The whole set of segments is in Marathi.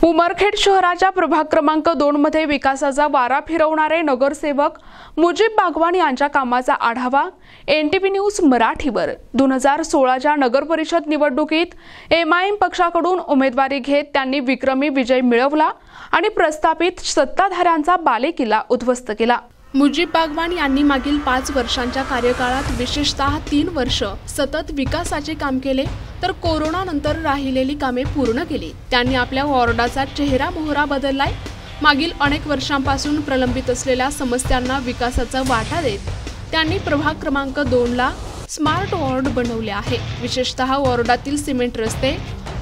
उमरखेड शहराच्या प्रभाग क्रमांक 2 मध्ये विकासाचा वारा फिरवणारे नगरसेवक मुजीब बागवान यांच्या कामाचा आढावा एनटीव्ही न्यूज मराठीवर 2016च्या नगर परिषद निवडणुकीत एमआयएम पक्षाकडून उमेदवारी घेत त्यांनी विक्रमी विजय मिळवला आणि प्रस्थापित सत्ताधाऱ्यांचा बालेकिल्ला उद्ध्वस्त केला। मुजीब बागवान यांनी मागील 5 वर्षांच्या कार्यकाळात विशेषतः 3 वर्ष सतत विकासाचे काम केले, तर कोरोना नंतर राहिलेली कामे पूर्ण केली। त्यांनी आपल्या वॉर्डाचा चेहरा मोहरा बदललाय। मागील अनेक वर्षांपासून प्रलंबित असलेल्या समस्यांना विकासाचा वाटा देत त्यांनी प्रभाग क्रमांक 2 ला स्मार्ट वॉर्ड बनवले आहे। विशेषतः वॉर्डातील सिमेंट रस्ते,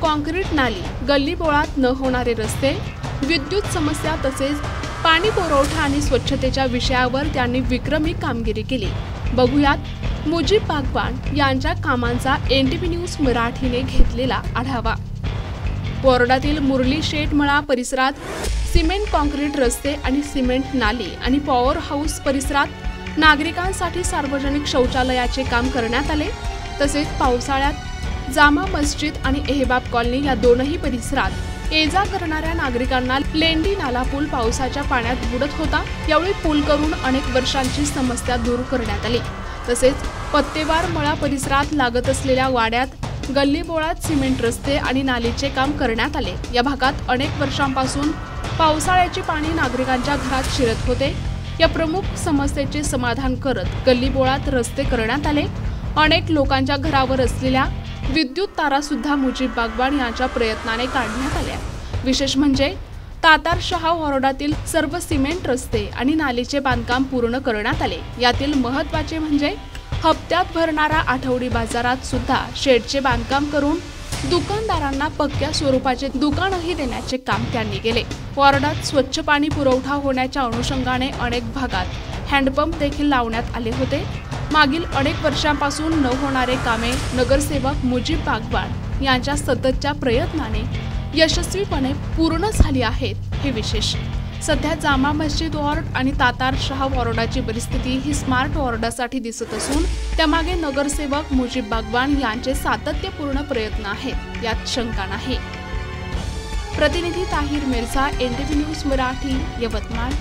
कॉन्क्रीट नाली, गल्ली बोळात न होणारे रस्ते, विद्युत समस्या तसेच पाणी पुरवठा आणि स्वच्छतेच्या विषयावर त्यांनी विक्रमी कामगिरी केली। बघूयात मुजीब बागवान यांच्या कामांचा एनटीव्ही न्यूज मराठीने घेतलेला आढावा। वॉर्डातील मुरली शेठ मळा परिसरात सिमेंट कॉन्क्रीट रस्ते आणि सिमेंट नाली आणि पॉवर हाऊस परिसरात नागरिकांसाठी सार्वजनिक शौचालयाचे काम करण्यात आले। तसेच पावसाळ्यात जामा मस्जिद आणि एहबाब कॉलनी या दोनही परिसरात ये-जा करणाऱ्या नागरिकांना लेंडी नाला पूल पावसाच्या पाण्यात बुडत होता। यावेळी पूल करून अनेक वर्षांची समस्या दूर करण्यात आली। तसेच पत्तेवार मळा परिसरात लागत असलेल्या वाड्यात गल्ली बोळात सिमेंट रस्ते आणि नालीचे काम करण्यात आले। या भागात अनेक वर्षांपासून पावसाळ्याचे पाणी नागरिकांच्या घरात शिरत होते। या प्रमुख समस्येचे समाधान करत गल्ली बोळात रस्ते करण्यात आले। अनेक लोकांच्या घरावर असलेल्या विद्युत तारा सुद्धा मुजीब बागवान यांच्या प्रयत्नाने काढण्यात आल्या। विशेष म्हणजे तातारशहा वॉर्डातील सर्व सिमेंट रस्ते आणि नालीचे बांधकाम पूर्ण करण्यात आले। यातील महत्त्वाचे म्हणजे हप्त्यात भरणारा आठवडी बाजारात सुद्धा शेडचे बांधकाम करून दुकानदारांना पक्क्या स्वरूपाचे दुकानही देण्याचे काम त्यांनी केले। वॉर्डात स्वच्छ पाणी पुरवठा होण्याच्या अनुषंगाने अनेक भागात हँडपंप देखील लावण्यात आले होते। मागील अनेक वर्षांपासून न होणारे कामे नगरसेवक मुजीब बागवान यांच्या सततच्या प्रयत्नाने यशस्वीपणे पूर्ण झाली आहेत हे विशेष। सध्या जामा मस्जिद वॉर्ड आणि तातारशहा वॉर्डाची परिस्थिती ही स्मार्ट वॉर्डासाठी दिसत असून त्यामागे नगरसेवक मुजीब बागवान यांचे सातत्यपूर्ण प्रयत्न आहेत, यात शंका नाही। प्रतिनिधी ताहिर मिर्झा, एनटीव्ही न्यूज मराठी, यवतमाळ।